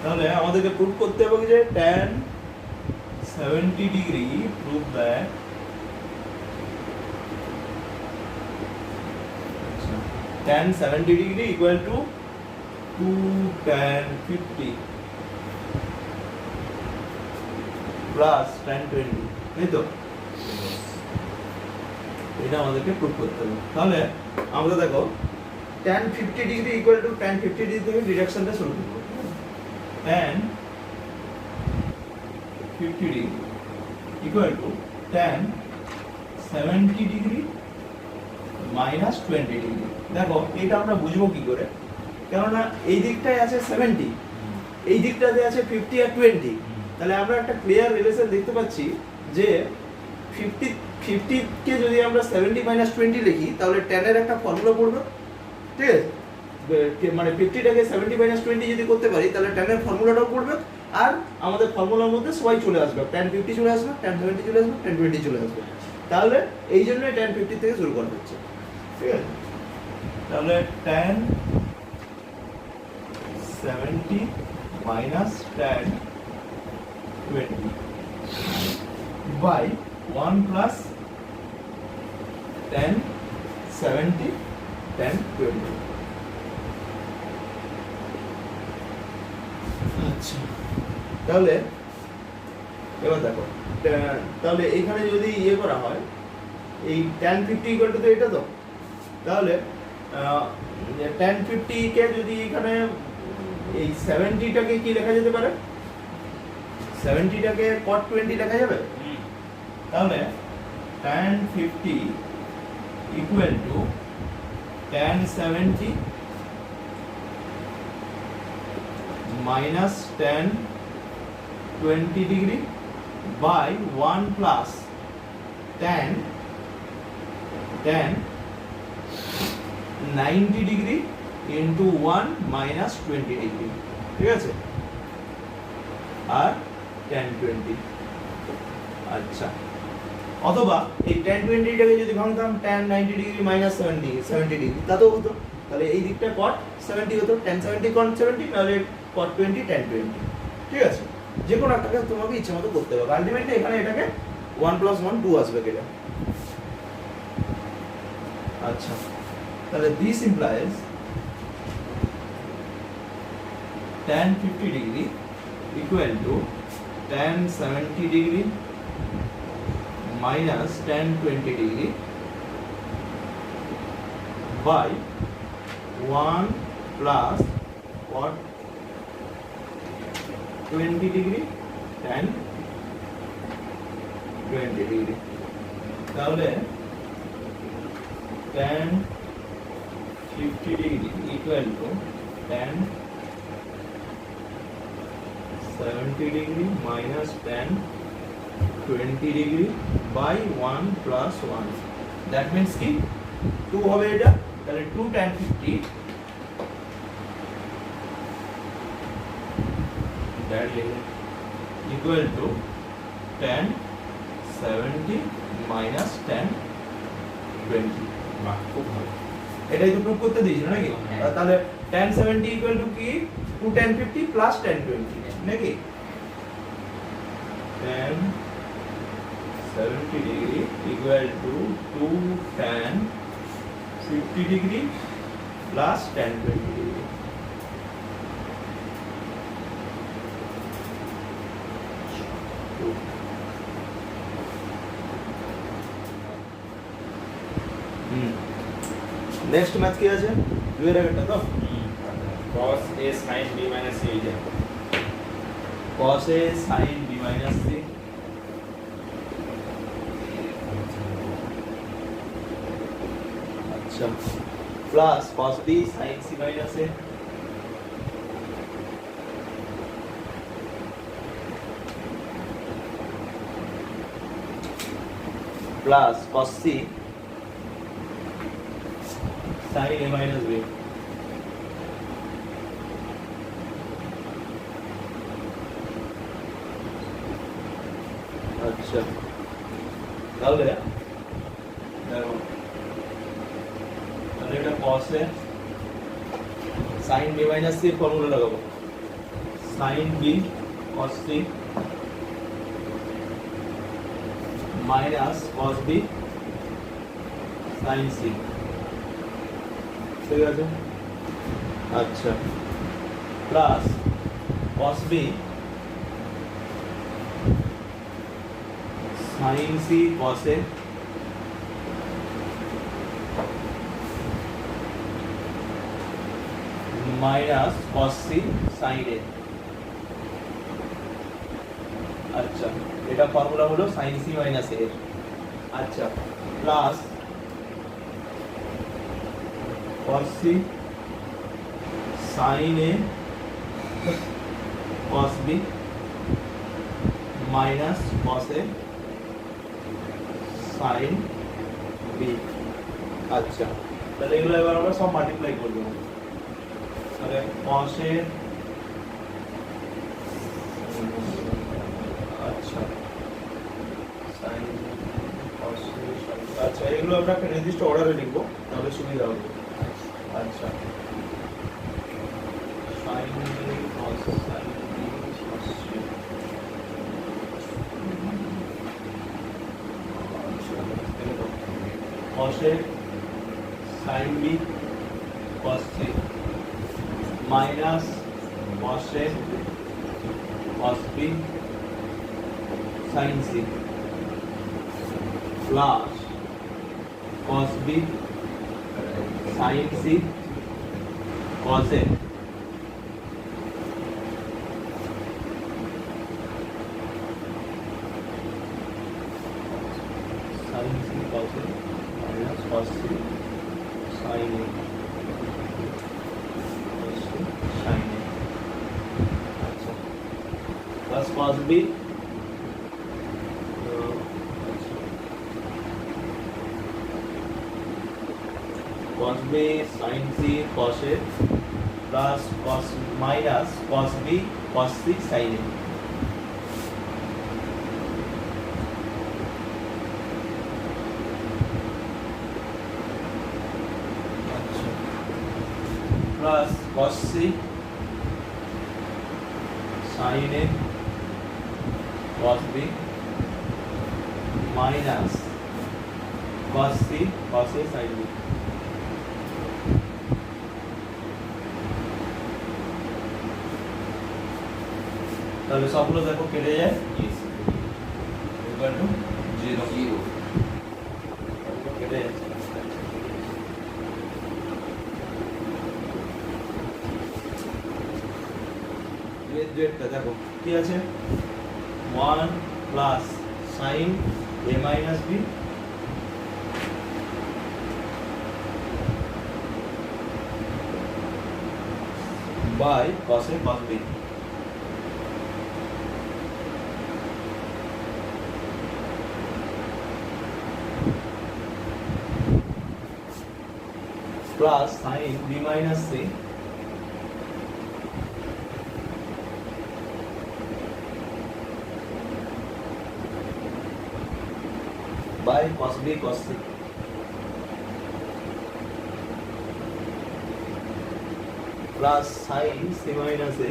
তাহলে আমাদেরকে প্রুফ করতে হবে যে tan 70 degree proof that tan 70 degree equal to 2 tan 50 plus tan 20, এই তো এটা আমাদেরকে প্রুফ করতে হবে। তাহলে আমরা দেখো tan 50 degree equal to tan 50 degree থেকে ডিডাকশনটা শুরু করব। tan 50 degree equal to tan 70 degree minus 20 degree. দেখো এটা আমরা বুঝবো কি করে, কেননা এই দিকটায় আছে 70, এই দিকটাতে আছে 50 আর 20। তাহলে আমরা একটা ক্লিয়ার রিলেশন দেখতে পাচ্ছি যে 50 কে যদি আমরা 70 মাইনাস 20 লিখি তাহলে tan এর একটা ফর্মুলা পড়বে, ঠিক আছে? মানে 50 টাকে 70 মাইনাস 20 যদি করতে পারি তাহলে tan এর ফর্মুলাটাও পড়বে, আর আমাদের ফর্মুলার মধ্যে সবাই চলে আসবে, tan 50 চলে আসবে, tan 70 চলে আসবে, tan 20 চলে আসবে। তাহলে এই জন্যই tan 50 থেকে শুরু করা হচ্ছে, ঠিক আছে? তাহলে tan 70 minus tan 20 by 1 plus tan 70 tan 20। আচ্ছা, তাহলে এবার দেখো তাহলে এইখানে যদি ইয়ে করা হয় এই tan 50 ইকুয়াল টু এটা, তো তাহলে tan 50 কে যদি এখানে এই 70 টাকে কি লেখা যেতে পারে, 70 টাকে cot 20 লেখা যাবে। তাহলে tan 50 equal to tan 70 minus tan 20 degree by 1 plus tan 90 degree into 1 minus 20 degree, ঠিক আছে? আর tan 20। আচ্ছা, অথবা এই tan 20 টাকে যদি ভাঙতাম tan 90 ডিগ্রি মাইনাস 70 ডিগ্রি তাতেও হতো। তাহলে এই দিকটা cot 70 হতো, tan 70 cot 70, তাহলে cot 20 tan 20, ঠিক আছে? যে কোনো একটাকে তোমাকে ইচ্ছে মতো করতে হবে। আলটিমেটলি এখানে এটাকে 1 প্লাস 1 2 আসবে এটা। আচ্ছা, তাহলে this implies tan 50 degree equal to tan 70 degree minus tan 20 degree by 1 plus cot 20 degree tan 20 degree। তাহলে tan 50 degree equal to tan 70 degree minus tan 20 degree by 1 plus 1, that means কি 2 হবে এটা। তাহলে 2 tan 50 that equal to tan 70 minus tan 20। খুব ভালো, এটাই তো proof করতে দিয়েছিল নাকি? তাহলে tan 70 equal to কি 2 tan 50 plus tan 20 নাকি? tan 70 degree equal to 2 tan 50 degree plus tan 20 degree। Next math কি আছে? দুইয়ের আগেরটা তো cos a sin b minus c হয়ে যায়। cos a sin b minus c আচ্ছা plus cos b sin c minus a plus cos c sin a minus b। আচ্ছা, তাহলে দেখো তাহলে এটা cos a sin b minus c formula লাগাবো। sin b cos c minus cos b sin c ঠিক আছে আচ্ছা plus cos b sin c cos a minus cos c sin a আচ্ছা এটা ফর্মুলা হলো sin c মাইনাস a এর আচ্ছা plus cos c sin a cos b minus cos a sin b আচ্ছা তাহলে এগুলো এবার আমরা সব মাল্টিপ্লাই করে দেব তাহলে cos a আচ্ছা sin cos a আচ্ছা এগুলো আমরা একটা নির্দিষ্ট অর্ডারে লিখব তাহলে সুবিধা হবে আচ্ছা sin a cos sin b cos c cos a sin b cos c minus cos a cos b sin c plus cos b sin c cos a sin c cos a minus cos c sin a cos c sin a अच्छा plus cos b cos b sin c cos a plus cos minus cos b cos c sin a plus cos c sin a cos b minus cos c cos a sin b তাহলে সবগুলো দেখো কেটে যায় equal to 0 কেটে যাচ্ছে ডেটটা দেখো কি আছে 1 plus sin a minus b by cos a cos b plus sin b minus c by cos b cos c plus sin c minus a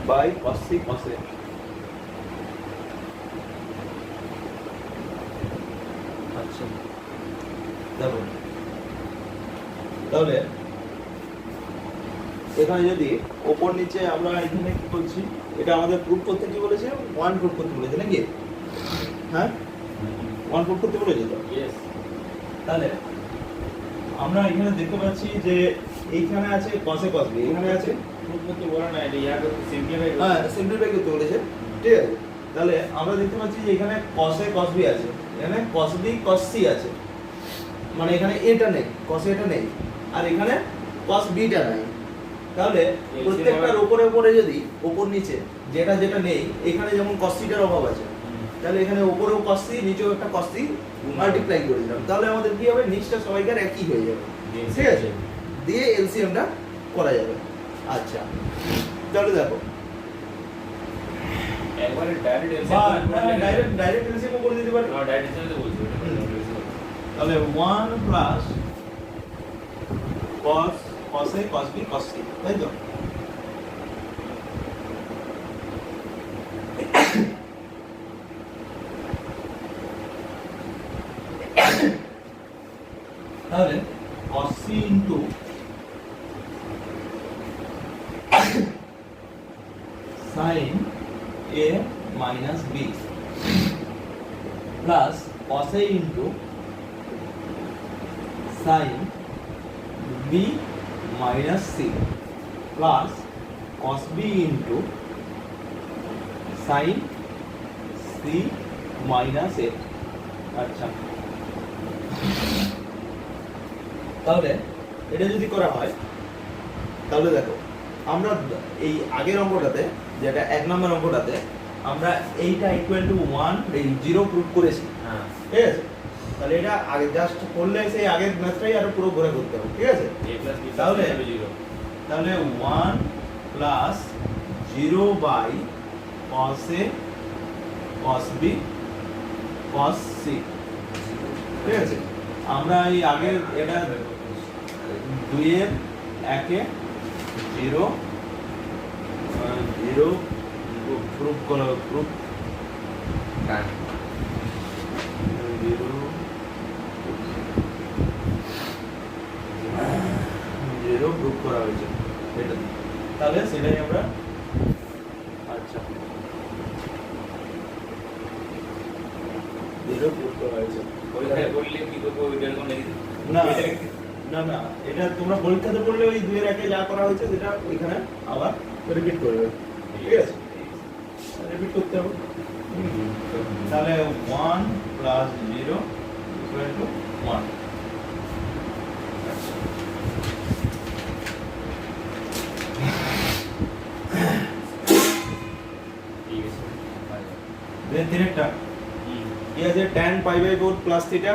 by cos c cos a আচ্ছা দেখো তাহলে এখানে যদি উপর নিচে আমরা এখানে কি করছি এটা আমাদের প্রুফ করতে কি বলেছে 1 প্রুফ করতে বলেছে নাকি হ্যাঁ 1 প্রুফ করতে বলেছে তো ইয়েস তাহলে আমরা এখানে দেখতে পাচ্ছি যে এইখানে আছে cos a cos b এখানে আছে উৎপত্তি বলা না এটা ইয়া করতে সিম্পলিফাই হ্যাঁ সিম্পলিফাই করতে বলেছে ঠিক আছে তাহলে আমরা দেখতে পাচ্ছি যে এখানে cos a cos b আছে এখানে cos b cos c আছে মানে এখানে এটা নেই cos a টা নেই আর এখানে cos b টা নাই তাহলে প্রত্যেকটার উপরে উপরে যদি উপর নিচে যেটা যেটা নেই এখানে যেমন cos c টার অভাব আছে তাহলে এখানে উপরেও cos c নিচেও একটা cos c মাল্টিপ্লাই করে দিলাম তাহলে আমাদের কি হবে নিচটা সবাইকার একই হয়ে যাবে ঠিক আছে দিয়ে এলসিএমটা করা যাবে আচ্ছা তাহলে দেখো একবারে ডাইরেক্ট বা ডাইরেক্ট এলসিএম করে দিতে পারি। ডাইরেক্ট এলসিএম বলছি তাহলে 1 plus cos A cos B cos C, তাই তো? তাহলে cos C into sin A minus B plus cos A into sin B minus C plus cos B into sin C minus A। আচ্ছা, তাহলে এটা যদি করা হয় তাহলে দেখো আমরা এই আগের অঙ্কটাতে, যেটা 1 নম্বর অঙ্কটাতে আমরা এইটা ইকুয়াল টু 1 এই 0 প্রুফ করেছি, হ্যাঁ ঠিক আছে? তাহলে এটা আগে জাস্ট করলে সেই আগের ম্যাথটাই আরো পুরো ঘুরে করতে হবে, ঠিক আছে? a প্লাস b তাহলে 0 তাহলে 1 plus 0 by cos A cos B cos C, ঠিক আছে? আমরা এই আগের এটা 2 এর 1 এ 0 0 প্রুফ করা প্রুফ হ্যাঁ 0 প্রুফ করা হয়েছে এটা দিয়ে। তাহলে সেটাই আমরা আচ্ছা 0 প্রুফ করা হয়েছে। পরীক্ষায় বললে কি করব ওইটা এরকম লিখে দিই না না না, এটা তোমরা পরীক্ষাতে পড়লে ওই 2 এর 1 এ যা করা হয়েছে সেটা এখানে আবার রিপিট করবে, ঠিক আছে? রিপিট করতে হবে। তাহলে 1 প্লাস 0 ইকুয়াল টু 1। ঠিক আছে দেন তিনেরটা কি আছে? tan pi by 4 plus theta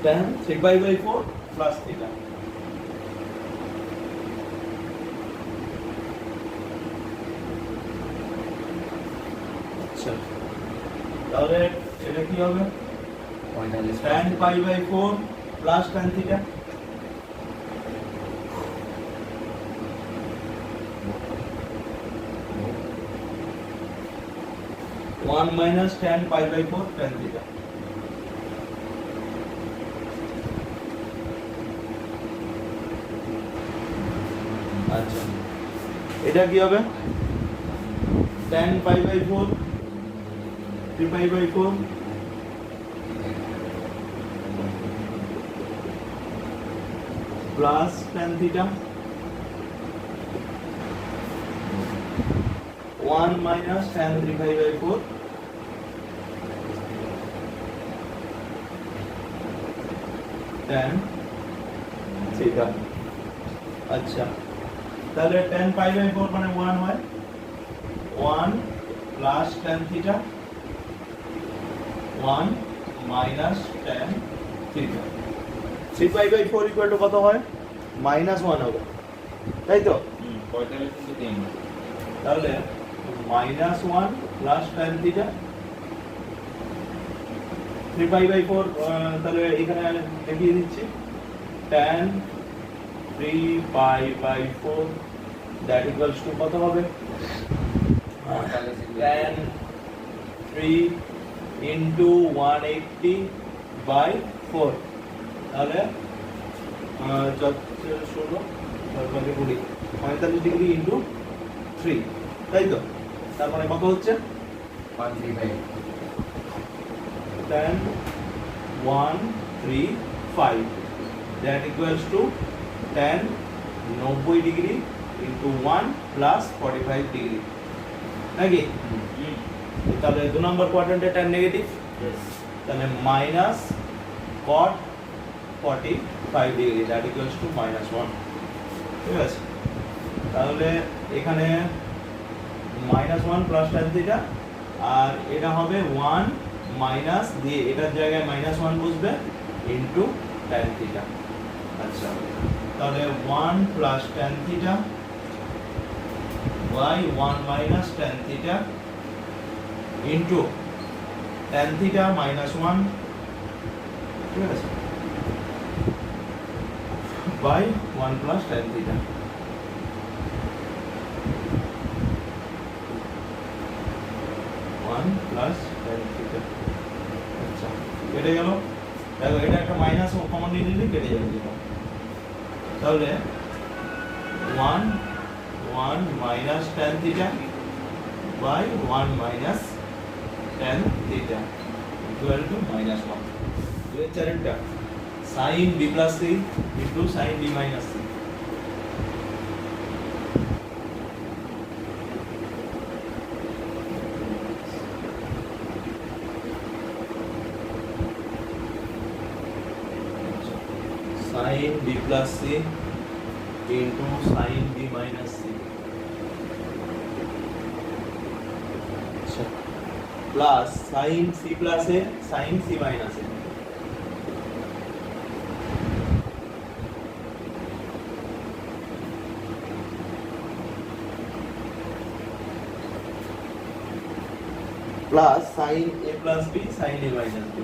tan 3 pi by 4 plus theta. আচ্ছা, তাহলে এটা কি হবে? 45 tan pi by 4 plus tan theta, one minus tan pi by 4 tan theta। আচ্ছা, এটা কি হবে? tan pi by 4 3 pi by 4 plus tan theta 1 minus tan 3 pi by 4 tan theta। আচ্ছা, তাহলে tan pi by 4 মানে 1 হয়, 1 plus tan theta 1 minus tan theta। 3 pi by 4 equal to কত হয়? -1 হবে, তাই তো? 45 কিন্তু 3 তাহলে -1 plus tan theta 3 pi by 4 তাহলে এখানে দেখিয়ে দিচ্ছি tan 3 pi by 4 that equals to কত হবে? tan 3 into 180 by 4, তাহলে 45 ডিগ্রি ইন্টু 3, তাই তো? তার মানে কত হচ্ছে? 135 tan 135 that equals to tan 90 degree into 1 plus 45 degree, নাকি? তাহলে 2 নম্বর কোয়াড্রেন্টে tan নেগেটিভ, yes তাহলে minus cot 45 degree that equals to -1, ঠিক আছে? তাহলে এখানে -1 প্লাস tan থিটা, আর এটা হবে 1 মাইনাস দিয়ে এটার জায়গায় -1 বসবে, ইন্টু ট্যান থিটা। আচ্ছা, তাহলে 1 plus tan theta by 1 minus tan theta into tan theta minus 1, ঠিক আছে, বাই 1 প্লাস ট্যান থিটা। আচ্ছা, কেটে গেল। দেখো এটা একটা মাইনাস কমন নিয়ে নিলে কেটে যাবে যেটা। তাহলে 1 minus tan theta by 1 minus tan theta equal to minus 1। দুই চারেরটা sine B plus C into sine B minus C. sin b plus c into sin b minus c, अच्छा, plus sin c plus a sin c minus a, plus sin a plus b sin a minus b।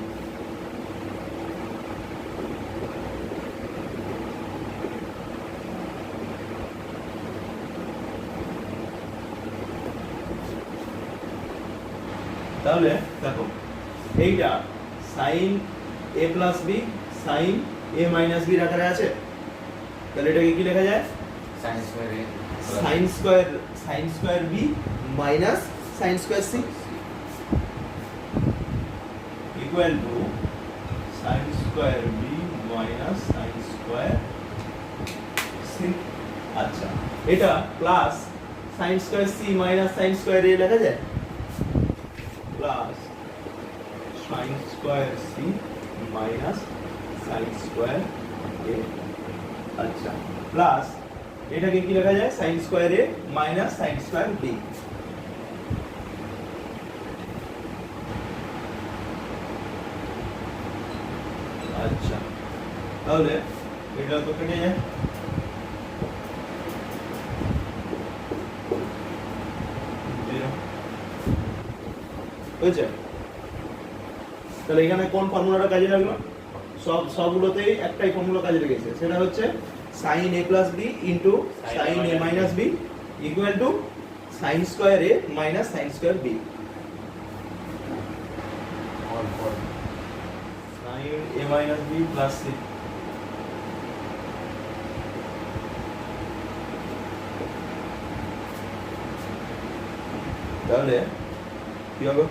তাহলে দেখো এইটা sin a plus b sin a minus b আকারে আছে, তাহলে এটাকে কি লেখা যায়? sin square a sin square b minus sin square c equal to sin square b minus sin square c। আচ্ছা, এটা plus sin square c minus sin square a লেখা যায়, plus sin square c minus sin square a। আচ্ছা, plus এটাকে কি লেখা যায়? sin square a minus sin square b। আচ্ছা, তাহলে এটা তো কেটে যায়, হয়েছে। তাহলে এখানে কোন ফর্মুলাটা কাজে লাগলো? সবগুলোতেই একটাই ফর্মুলা কাজে লেগেছে, সেটা হচ্ছে sin a plus b into sin a minus b equal to sin square a minus sin square b। sin a minus b plus c। তাহলে কি হবে?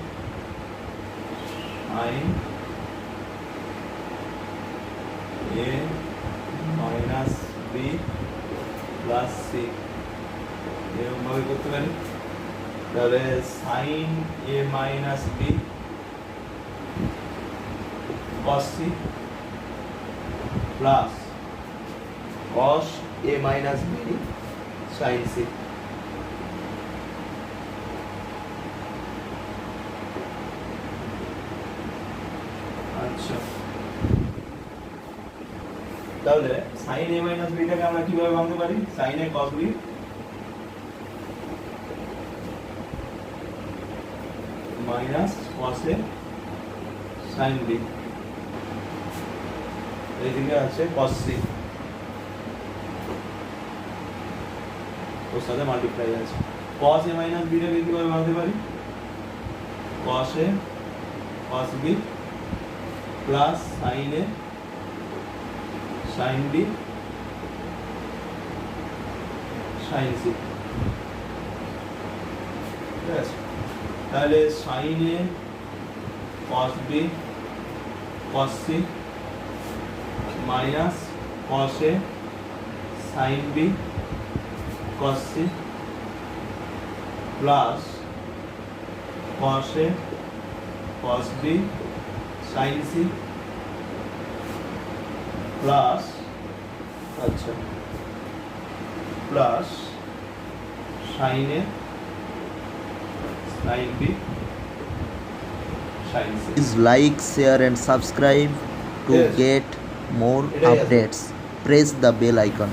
sin a minus b plus c এরকম ভাবে করতে পারি। তাহলে sin a minus b cos c plus cos a minus b sin c। আচ্ছা, তাহলে sin a minus b টাকে আমরা কিভাবে ভাঙতে পারি? sin a cos b minus cos a sin b, এইদিকে আছে cos c, ওর সাথে মাল্টিপ্লাই আছে। cos a minus b টাকে কিভাবে ভাঙতে পারি? cos a cos b plus sin a sin b sin c, ঠিক আছে। তাহলে sin a cos b cos c minus cos a sin b cos c plus cos a cos b sin c plus, अच्छा, plus sin a sin b sin c। Please like, share and subscribe To Yes. get more এটাই আছে। updates, press the bell icon.